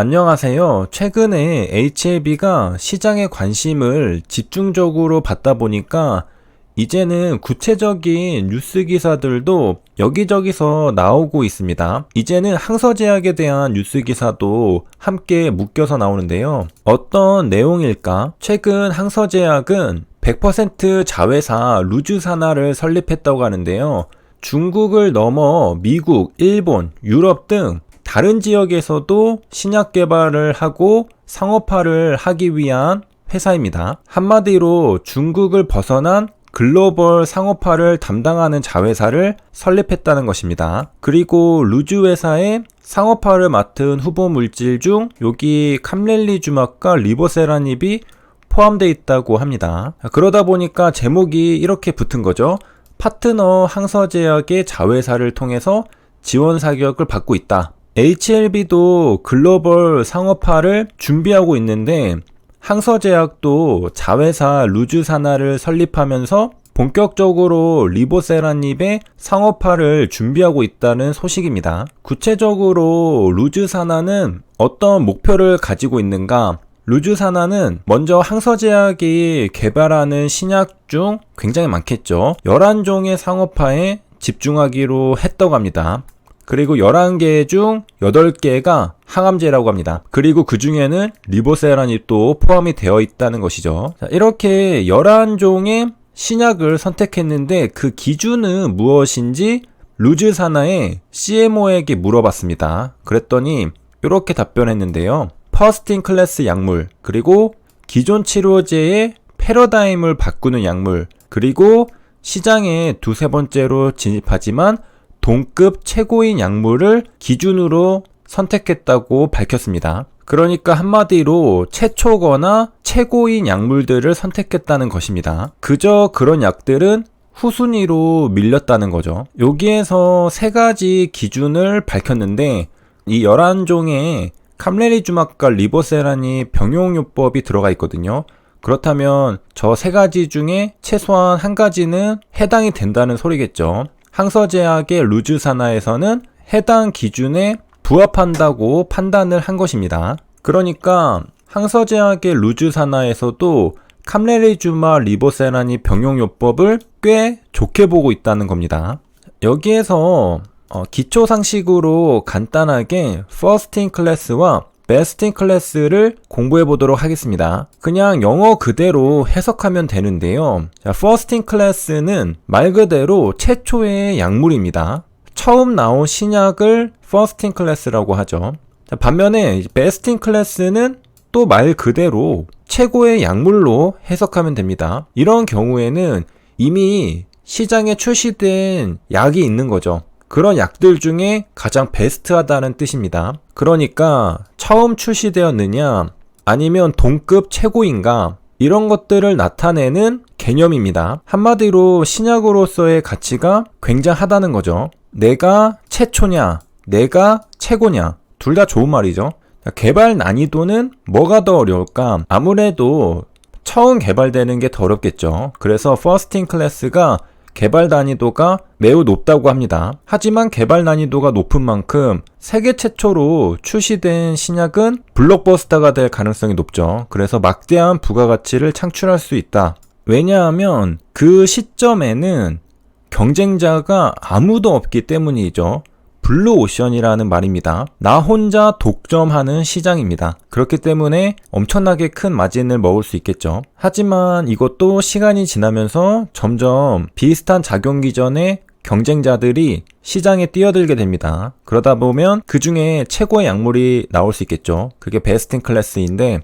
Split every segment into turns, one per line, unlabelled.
안녕하세요. 최근에 HLB가 시장에 관심을 집중적으로 받다 보니까 이제는 구체적인 뉴스 기사들도 여기저기서 나오고 있습니다. 이제는 항서제약에 대한 뉴스 기사도 함께 묶여서 나오는데요. 어떤 내용일까? 최근 항서제약은 100% 자회사 루즈사나를 설립했다고 하는데요. 중국을 넘어 미국, 일본, 유럽 등 다른 지역에서도 신약 개발을 하고 상업화를 하기 위한 회사입니다. 한마디로 중국을 벗어난 글로벌 상업화를 담당하는 자회사를 설립했다는 것입니다. 그리고 루즈 회사의 상업화를 맡은 후보 물질 중 여기 캄렐리주막과 리보세라닙이 포함되어 있다고 합니다. 그러다 보니까 제목이 이렇게 붙은 거죠. 파트너 항서제약의 자회사를 통해서 지원 사격을 받고 있다. HLB도 글로벌 상업화를 준비하고 있는데 항서제약도 자회사 루즈사나를 설립하면서 본격적으로 리보세라닙의 상업화를 준비하고 있다는 소식입니다. 구체적으로 루즈사나는 어떤 목표를 가지고 있는가? 루즈사나는 먼저 항서제약이 개발하는 신약 중 굉장히 많겠죠. 11종의 상업화에 집중하기로 했다고 합니다. 그리고 11개 중 8개가 항암제라고 합니다. 그리고 그 중에는 리보세라닙도 포함이 되어 있다는 것이죠. 자, 이렇게 11종의 신약을 선택했는데 그 기준은 무엇인지 루즈사나의 CMO에게 물어봤습니다. 그랬더니 이렇게 답변했는데요. 퍼스트 클래스 약물, 그리고 기존 치료제의 패러다임을 바꾸는 약물, 그리고 시장에 두세 번째로 진입하지만 동급 최고인 약물을 기준으로 선택했다고 밝혔습니다. 그러니까 한마디로 최초거나 최고인 약물들을 선택했다는 것입니다. 그저 그런 약들은 후순위로 밀렸다는 거죠. 여기에서 세 가지 기준을 밝혔는데 이 11종의 캄렐리주막과 리보세라닙 병용요법이 들어가 있거든요. 그렇다면 저 세 가지 중에 최소한 한 가지는 해당이 된다는 소리겠죠. 항서제약의 루즈사나에서는 해당 기준에 부합한다고 판단을 한 것입니다. 그러니까 항서제약의 루즈사나에서도 캄렐리주막 리보세라닙 병용요법을 꽤 좋게 보고 있다는 겁니다. 여기에서 기초상식으로 간단하게 First in Class와 Best in Class를 공부해 보도록 하겠습니다. 그냥 영어 그대로 해석하면 되는데요. 자, First in Class는 말 그대로 최초의 약물입니다. 처음 나온 신약을 First in Class라고 하죠. 자, 반면에 Best in Class는 또 말 그대로 최고의 약물로 해석하면 됩니다. 이런 경우에는 이미 시장에 출시된 약이 있는 거죠. 그런 약들 중에 가장 베스트하다는 뜻입니다. 그러니까 처음 출시되었느냐 아니면 동급 최고인가 이런 것들을 나타내는 개념입니다. 한마디로 신약으로서의 가치가 굉장하다는 거죠. 내가 최초냐 내가 최고냐 둘 다 좋은 말이죠. 개발 난이도는 뭐가 더 어려울까? 아무래도 처음 개발되는 게 더 어렵겠죠. 그래서 First in Class가 개발 난이도가 매우 높다고 합니다. 하지만 개발 난이도가 높은 만큼 세계 최초로 출시된 신약은 블록버스터가 될 가능성이 높죠. 그래서 막대한 부가가치를 창출할 수 있다. 왜냐하면 그 시점에는 경쟁자가 아무도 없기 때문이죠. 블루오션이라는 말입니다. 나 혼자 독점하는 시장입니다. 그렇기 때문에 엄청나게 큰 마진을 먹을 수 있겠죠. 하지만 이것도 시간이 지나면서 점점 비슷한 작용 기전의 경쟁자들이 시장에 뛰어들게 됩니다. 그러다 보면 그 중에 최고의 약물이 나올 수 있겠죠. 그게 베스트 인 클래스인데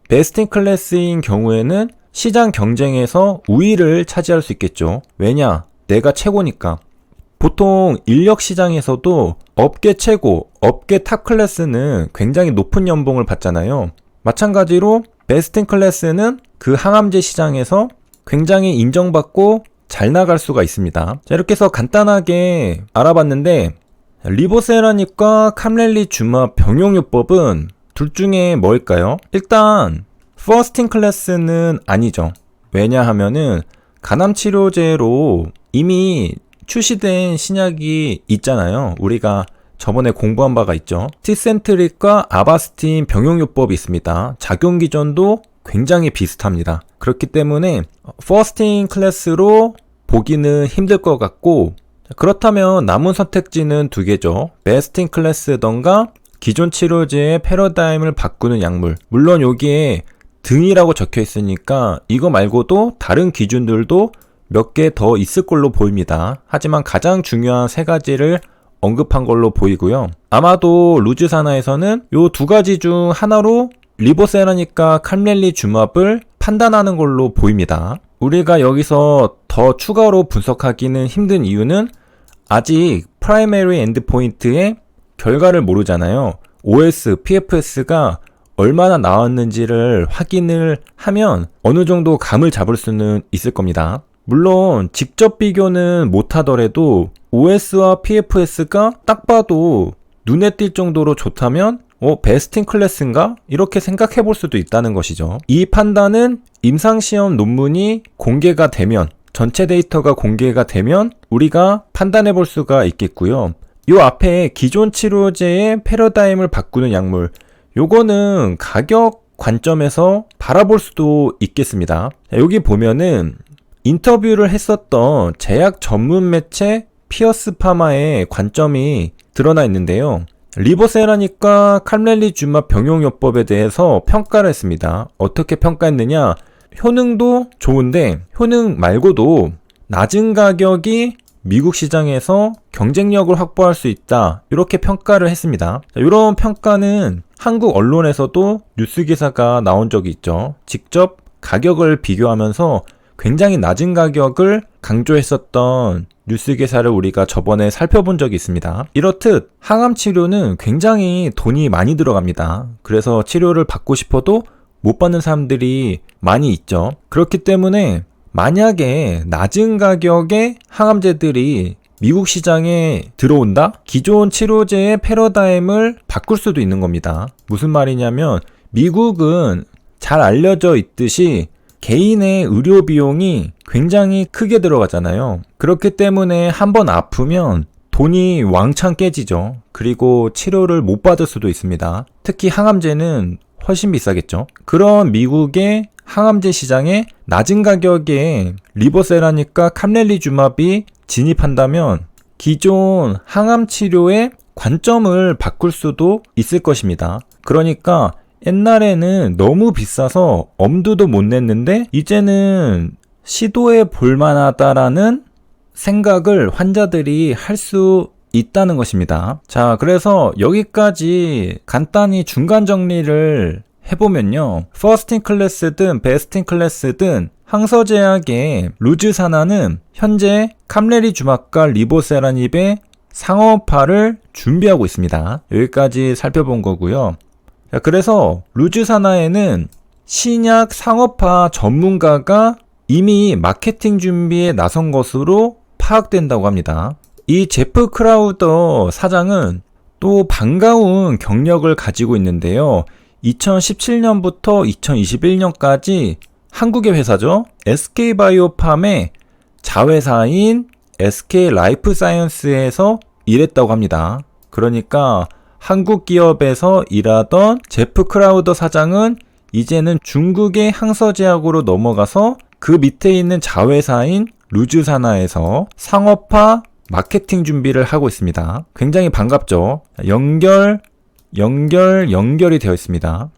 베스트 인 클래스인 경우에는 시장 경쟁에서 우위를 차지할 수 있겠죠. 왜냐? 내가 최고니까. 보통 인력 시장에서도 업계 최고, 업계 탑 클래스는 굉장히 높은 연봉을 받잖아요. 마찬가지로 베스트 인 클래스는 그 항암제 시장에서 굉장히 인정받고 잘 나갈 수가 있습니다. 자, 이렇게 해서 간단하게 알아봤는데 리보세라닙과 캄렐리주막 병용요법은 둘 중에 뭘까요? 일단 퍼스트 인 클래스는 아니죠. 왜냐하면은 간암치료제로 이미 출시된 신약이 있잖아요. 우리가 저번에 공부한 바가 있죠. 티센트릭과 아바스틴 병용요법이 있습니다. 작용 기전도 굉장히 비슷합니다. 그렇기 때문에 퍼스트 클래스로 보기는 힘들 것 같고, 그렇다면 남은 선택지는 두 개죠. 베스트 인 클래스던가 기존 치료제의 패러다임을 바꾸는 약물. 물론 여기에 등이라고 적혀 있으니까 이거 말고도 다른 기준들도 몇 개 더 있을 걸로 보입니다. 하지만 가장 중요한 세 가지를 언급한 걸로 보이고요. 아마도 루즈사나에서는 요 두 가지 중 하나로 리보세라니까 캄렐리주맙을 판단하는 걸로 보입니다. 우리가 여기서 더 추가로 분석하기는 힘든 이유는 아직 프라이머리 엔드포인트의 결과를 모르잖아요. OS, PFS가 얼마나 나왔는지를 확인을 하면 어느 정도 감을 잡을 수는 있을 겁니다. 물론 직접 비교는 못하더라도 OS와 PFS가 딱 봐도 눈에 띌 정도로 좋다면 베스트 인 클래스인가? 이렇게 생각해 볼 수도 있다는 것이죠. 이 판단은 임상시험 논문이 공개가 되면, 전체 데이터가 공개가 되면 우리가 판단해 볼 수가 있겠고요. 요 앞에 기존 치료제의 패러다임을 바꾸는 약물, 요거는 가격 관점에서 바라볼 수도 있겠습니다. 여기 보면은 인터뷰를 했었던 제약 전문 매체 피어스 파마의 관점이 드러나 있는데요. 리보세라니까 캄렐리주맙 병용요법에 대해서 평가를 했습니다. 어떻게 평가했느냐? 효능도 좋은데 효능 말고도 낮은 가격이 미국 시장에서 경쟁력을 확보할 수 있다, 이렇게 평가를 했습니다. 이런 평가는 한국 언론에서도 뉴스 기사가 나온 적이 있죠. 직접 가격을 비교하면서 굉장히 낮은 가격을 강조했었던 뉴스 기사를 우리가 저번에 살펴본 적이 있습니다. 이렇듯 항암 치료는 굉장히 돈이 많이 들어갑니다. 그래서 치료를 받고 싶어도 못 받는 사람들이 많이 있죠. 그렇기 때문에 만약에 낮은 가격의 항암제들이 미국 시장에 들어온다? 기존 치료제의 패러다임을 바꿀 수도 있는 겁니다. 무슨 말이냐면 미국은 잘 알려져 있듯이 개인의 의료 비용이 굉장히 크게 들어가잖아요. 그렇기 때문에 한번 아프면 돈이 왕창 깨지죠. 그리고 치료를 못 받을 수도 있습니다. 특히 항암제는 훨씬 비싸겠죠. 그런 미국의 항암제 시장에 낮은 가격에 리보세라니까 캄렐리주맙이 진입한다면 기존 항암 치료의 관점을 바꿀 수도 있을 것입니다. 그러니까 옛날에는 너무 비싸서 엄두도 못 냈는데 이제는 시도해 볼 만하다라는 생각을 환자들이 할 수 있다는 것입니다. 자, 그래서 여기까지 간단히 중간 정리를 해보면요. 퍼스트 인 클래스든 베스트 인 클래스든 항서제약의 루즈사나는 현재 캄렐리주맙과 리보세라닙의 상업화를 준비하고 있습니다. 여기까지 살펴본 거고요. 자, 그래서 루즈사나에는 신약 상업화 전문가가 이미 마케팅 준비에 나선 것으로 파악된다고 합니다. 이 제프 크라우더 사장은 또 반가운 경력을 가지고 있는데요. 2017년부터 2021년까지 한국의 회사죠. SK바이오팜의 자회사인 SK라이프사이언스에서 일했다고 합니다. 그러니까 한국 기업에서 일하던 제프 크라우더 사장은 이제는 중국의 항서제약으로 넘어가서 그 밑에 있는 자회사인 루즈사나에서 상업화 마케팅 준비를 하고 있습니다. 굉장히 반갑죠. 연결이 되어 있습니다.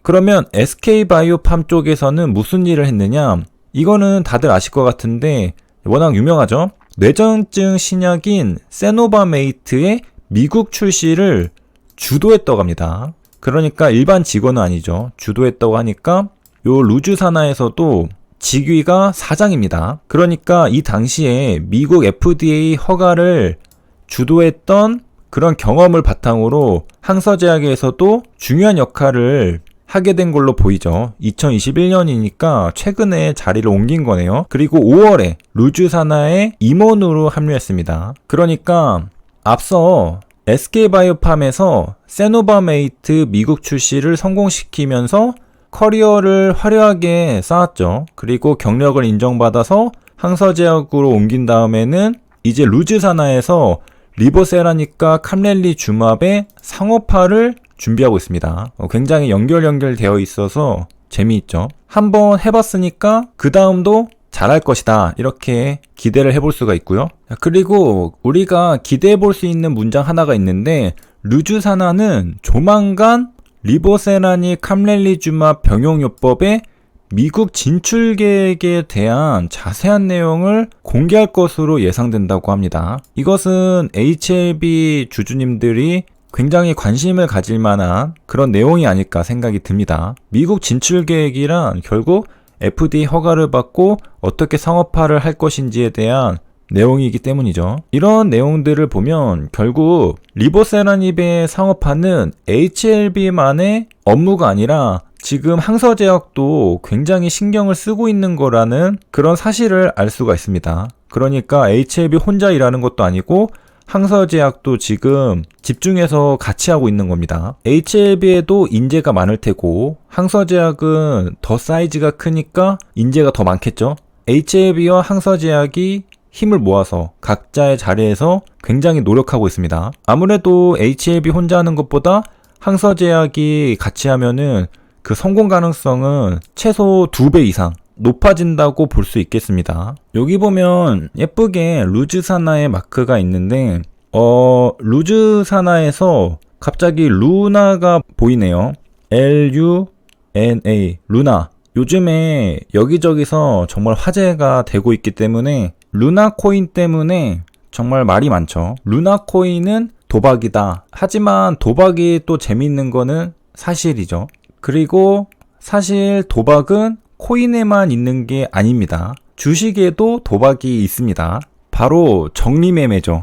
그러면 SK바이오팜 쪽에서는 무슨 일을 했느냐? 이거는 다들 아실 것 같은데 워낙 유명하죠. 뇌전증 신약인 세노바메이트의 미국 출시를 주도했다고 합니다. 그러니까 일반 직원은 아니죠. 주도했다고 하니까 요 루즈사나에서도 직위가 사장입니다. 그러니까 이 당시에 미국 FDA 허가를 주도했던 그런 경험을 바탕으로 항서제약에서도 중요한 역할을 하게 된 걸로 보이죠. 2021년이니까 최근에 자리를 옮긴 거네요. 그리고 5월에 루즈사나의 임원으로 합류했습니다. 그러니까 앞서 SK바이오팜에서 세노바메이트 미국 출시를 성공시키면서 커리어를 화려하게 쌓았죠. 그리고 경력을 인정받아서 항서제약으로 옮긴 다음에는 이제 루즈사나에서 리보세라닉과 캄렐리주맙의 상호파를 준비하고 있습니다. 굉장히 연결되어 있어서 재미있죠. 한번 해봤으니까 그 다음도 잘할 것이다, 이렇게 기대를 해볼 수가 있고요. 그리고 우리가 기대해 볼 수 있는 문장 하나가 있는데, 르주사나는 조만간 리보세라닉 캄렐리주맙 병용요법의 미국 진출 계획에 대한 자세한 내용을 공개할 것으로 예상된다고 합니다. 이것은 HLB 주주님들이 굉장히 관심을 가질 만한 그런 내용이 아닐까 생각이 듭니다. 미국 진출 계획이란 결국 FDA 허가를 받고 어떻게 상업화를 할 것인지에 대한 내용이기 때문이죠. 이런 내용들을 보면 결국 리보세라닙의 상업화는 HLB만의 업무가 아니라 지금 항서제약도 굉장히 신경을 쓰고 있는 거라는 그런 사실을 알 수가 있습니다. 그러니까 HLB 혼자 일하는 것도 아니고 항서제약도 지금 집중해서 같이 하고 있는 겁니다. HLB에도 인재가 많을 테고 항서제약은 더 사이즈가 크니까 인재가 더 많겠죠. HLB와 항서제약이 힘을 모아서 각자의 자리에서 굉장히 노력하고 있습니다. 아무래도 HLB 혼자 하는 것보다 항서제약이 같이 하면은 그 성공 가능성은 최소 2배 이상 높아진다고 볼 수 있겠습니다. 여기 보면 예쁘게 루즈사나의 마크가 있는데 루즈사나에서 갑자기 루나가 보이네요. LUNA 루나. 요즘에 여기저기서 정말 화제가 되고 있기 때문에 루나 코인 때문에 정말 말이 많죠. 루나 코인은 도박이다. 하지만 도박이 또 재밌는 거는 사실이죠. 그리고 사실 도박은 코인에만 있는 게 아닙니다. 주식에도 도박이 있습니다. 바로 적리매매죠.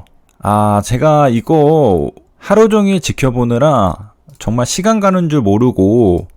제가 이거 하루 종일 지켜보느라 정말 시간 가는 줄 모르고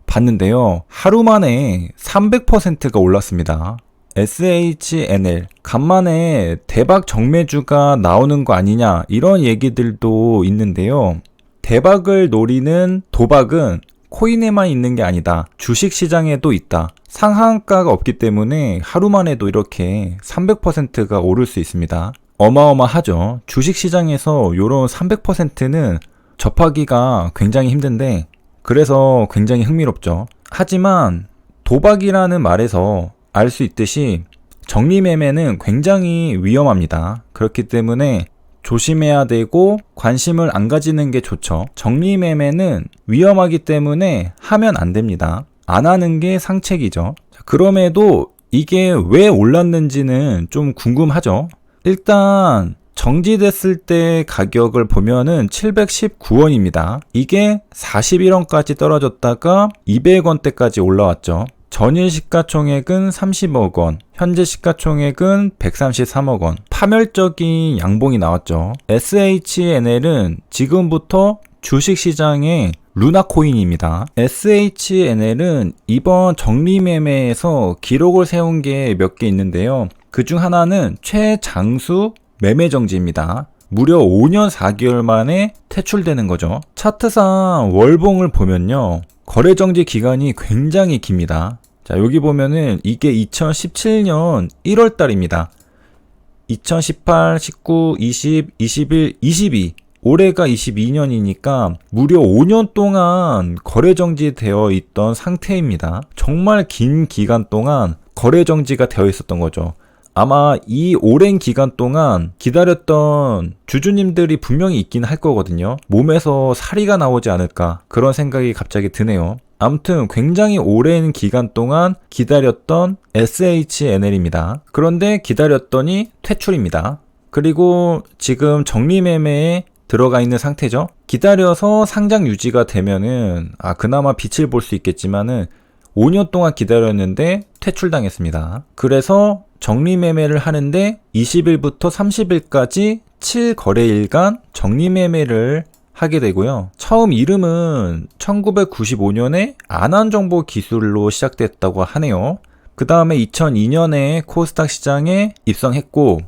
봤는데요. 하루 만에 300%가 올랐습니다. SHNL. 간만에 대박 정매주가 나오는 거 아니냐, 이런 얘기들도 있는데요. 대박을 노리는 도박은 코인에만 있는 게 아니다. 주식시장에도 있다. 상한가가 없기 때문에 하루 만에도 이렇게 300%가 오를 수 있습니다. 어마어마하죠. 주식시장에서 이런 300%는 접하기가 굉장히 힘든데, 그래서 굉장히 흥미롭죠. 하지만 도박이라는 말에서 알 수 있듯이 적리매매는 굉장히 위험합니다. 그렇기 때문에 조심해야 되고 관심을 안 가지는 게 좋죠. 적리매매는 위험하기 때문에 하면 안 됩니다. 안 하는 게 상책이죠. 그럼에도 이게 왜 올랐는지는 좀 궁금하죠. 일단 정지됐을 때 가격을 보면은 719원입니다. 이게 41원까지 떨어졌다가 200원대까지 올라왔죠. 전일 시가총액은 30억 원, 현재 시가총액은 133억 원. 파멸적인 양봉이 나왔죠. SHNL은 지금부터 주식시장의 루나코인입니다. SHNL은 이번 적리매매에서 기록을 세운 게 몇 개 있는데요. 그중 하나는 최장수 매매정지입니다. 무려 5년 4개월 만에 퇴출되는 거죠. 차트상 월봉을 보면요, 거래정지 기간이 굉장히 깁니다. 자, 여기 보면은 이게 2017년 1월 달입니다. 2018, 19, 20, 21, 22. 올해가 22년이니까 무려 5년 동안 거래정지 되어 있던 상태입니다. 정말 긴 기간 동안 거래정지가 되어 있었던 거죠. 아마 이 오랜 기간 동안 기다렸던 주주님들이 분명히 있긴 할 거거든요. 몸에서 사리가 나오지 않을까, 그런 생각이 갑자기 드네요. 아무튼 굉장히 오랜 기간 동안 기다렸던 SHNL입니다. 그런데 기다렸더니 퇴출입니다. 그리고 지금 적리매매에 들어가 있는 상태죠. 기다려서 상장 유지가 되면은 그나마 빛을 볼 수 있겠지만은 5년 동안 기다렸는데 퇴출당했습니다. 그래서 적리매매를 하는데 20일부터 30일까지 7거래일간 적리매매를 하게 되고요. 처음 이름은 1995년에 안한정보 기술로 시작됐다고 하네요. 그 다음에 2002년에 코스닥 시장에 입성했고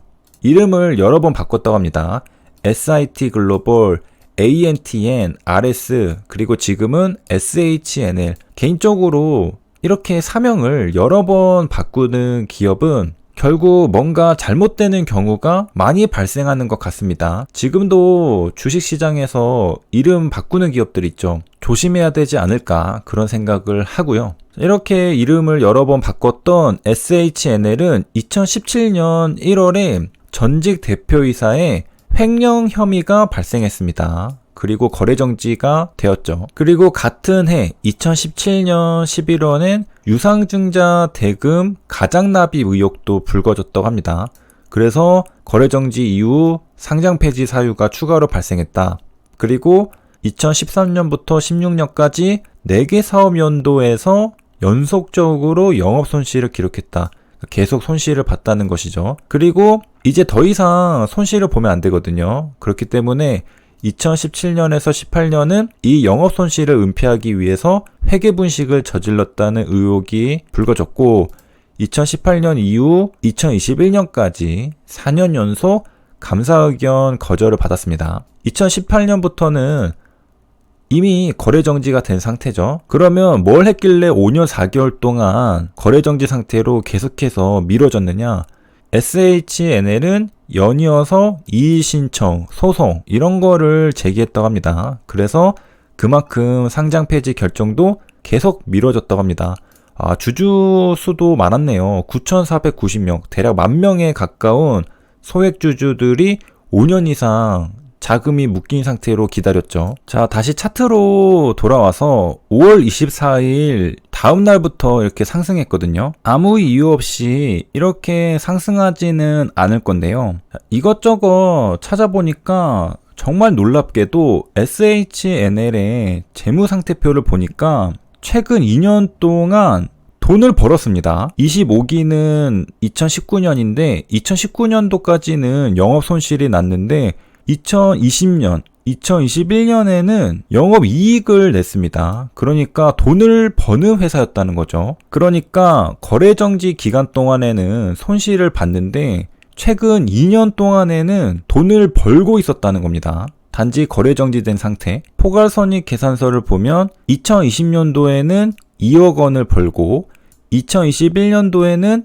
이름을 여러 번 바꿨다고 합니다. SIT 글로벌, ANTN, RS, 그리고 지금은 SHNL. 개인적으로 이렇게 사명을 여러 번 바꾸는 기업은 결국 뭔가 잘못되는 경우가 많이 발생하는 것 같습니다. 지금도 주식시장에서 이름 바꾸는 기업들 있죠. 조심해야 되지 않을까 그런 생각을 하고요. 이렇게 이름을 여러 번 바꿨던 SHNL은 2017년 1월에 전직 대표이사의 횡령 혐의가 발생했습니다. 그리고 거래 정지가 되었죠. 그리고 같은 해 2017년 11월엔 유상증자 대금 가장납입 의혹도 불거졌다고 합니다. 그래서 거래 정지 이후 상장 폐지 사유가 추가로 발생했다. 그리고 2013년부터 16년까지 4개 사업 연도에서 연속적으로 영업 손실을 기록했다. 계속 손실을 봤다는 것이죠. 그리고 이제 더 이상 손실을 보면 안 되거든요. 그렇기 때문에 2017년에서 18년은 이 영업 손실을 은폐하기 위해서 회계분식을 저질렀다는 의혹이 불거졌고 2018년 이후 2021년까지 4년 연속 감사 의견 거절을 받았습니다. 2018년부터는 이미 거래 정지가 된 상태죠. 그러면 뭘 했길래 5년 4개월 동안 거래 정지 상태로 계속해서 미뤄졌느냐? SHNL은 연이어서 이의 신청, 소송 이런 거를 제기했다고 합니다. 그래서 그만큼 상장 폐지 결정도 계속 미뤄졌다고 합니다. 주주 수도 많았네요. 9,490명, 대략 10,000명에 가까운 소액 주주들이 5년 이상 자금이 묶인 상태로 기다렸죠. 자, 다시 차트로 돌아와서 5월 24일 다음 날부터 이렇게 상승했거든요. 아무 이유 없이 이렇게 상승하지는 않을 건데요. 이것저것 찾아보니까 정말 놀랍게도 SHNL의 재무상태표를 보니까 최근 2년 동안 돈을 벌었습니다. 25기는 2019년인데 2019년도까지는 영업 손실이 났는데 2020년, 2021년에는 영업이익을 냈습니다. 그러니까 돈을 버는 회사였다는 거죠. 그러니까 거래정지 기간 동안에는 손실을 봤는데 최근 2년 동안에는 돈을 벌고 있었다는 겁니다. 단지 거래정지된 상태. 포괄손익 계산서를 보면 2020년도에는 2억 원을 벌고 2021년도에는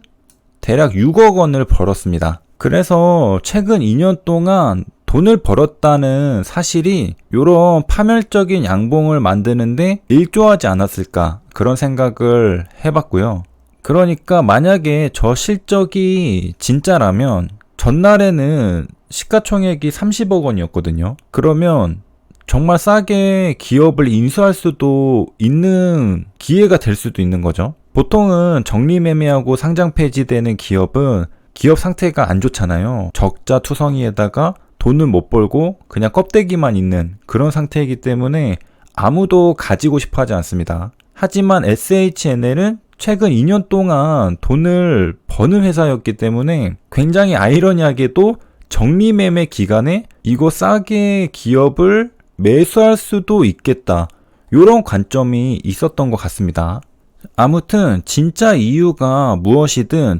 대략 6억 원을 벌었습니다. 그래서 최근 2년 동안 돈을 벌었다는 사실이 이런 파멸적인 양봉을 만드는데 일조하지 않았을까 그런 생각을 해봤고요. 그러니까 만약에 저 실적이 진짜라면 전날에는 시가총액이 30억 원이었거든요. 그러면 정말 싸게 기업을 인수할 수도 있는 기회가 될 수도 있는 거죠. 보통은 정리매매하고 상장 폐지되는 기업은 기업 상태가 안 좋잖아요. 적자 투성이에다가 돈을 못 벌고 그냥 껍데기만 있는 그런 상태이기 때문에 아무도 가지고 싶어 하지 않습니다. 하지만 SHNL은 최근 2년 동안 돈을 버는 회사였기 때문에 굉장히 아이러니하게도 정리매매 기간에 이거 싸게 기업을 매수할 수도 있겠다. 이런 관점이 있었던 것 같습니다. 아무튼 진짜 이유가 무엇이든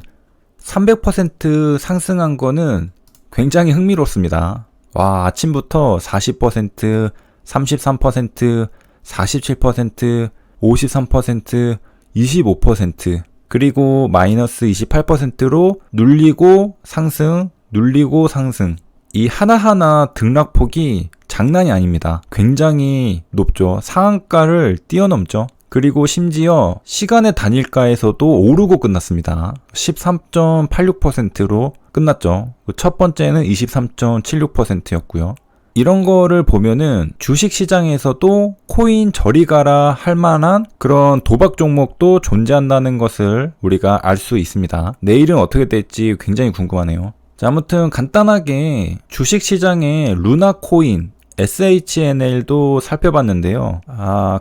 300% 상승한 거는 굉장히 흥미롭습니다. 와, 아침부터 40%, 33%, 47%, 53%, 25% 그리고 마이너스 28%로 눌리고 상승, 눌리고 상승. 이 하나하나 등락폭이 장난이 아닙니다. 굉장히 높죠. 상한가를 뛰어넘죠. 그리고 심지어 시간의 단일가에서도 오르고 끝났습니다. 13.86%로 끝났죠. 첫 번째는 23.76%였고요. 이런 거를 보면은 주식시장에서도 코인 저리 가라 할 만한 그런 도박 종목도 존재한다는 것을 우리가 알 수 있습니다. 내일은 어떻게 될지 굉장히 궁금하네요. 자, 아무튼 간단하게 주식시장의 루나코인 SHNL도 살펴봤는데요.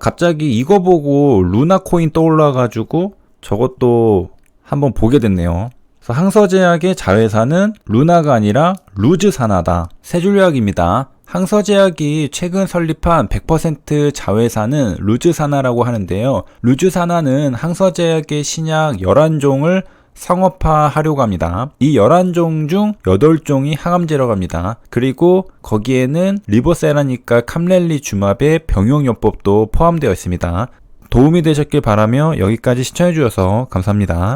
갑자기 이거 보고 루나코인 떠올라가지고 저것도 한번 보게 됐네요. 그래서 항서제약의 자회사는 루나가 아니라 루즈사나다. 세 줄 요약입니다. 항서제약이 최근 설립한 100% 자회사는 루즈사나라고 하는데요. 루즈사나는 항서제약의 신약 11종을 상업화하려고 합니다. 이 11종 중 8종이 항암제라고 합니다. 그리고 거기에는 리보세라니까 캄렐리주맙의 병용요법도 포함되어 있습니다. 도움이 되셨길 바라며 여기까지 시청해주셔서 감사합니다.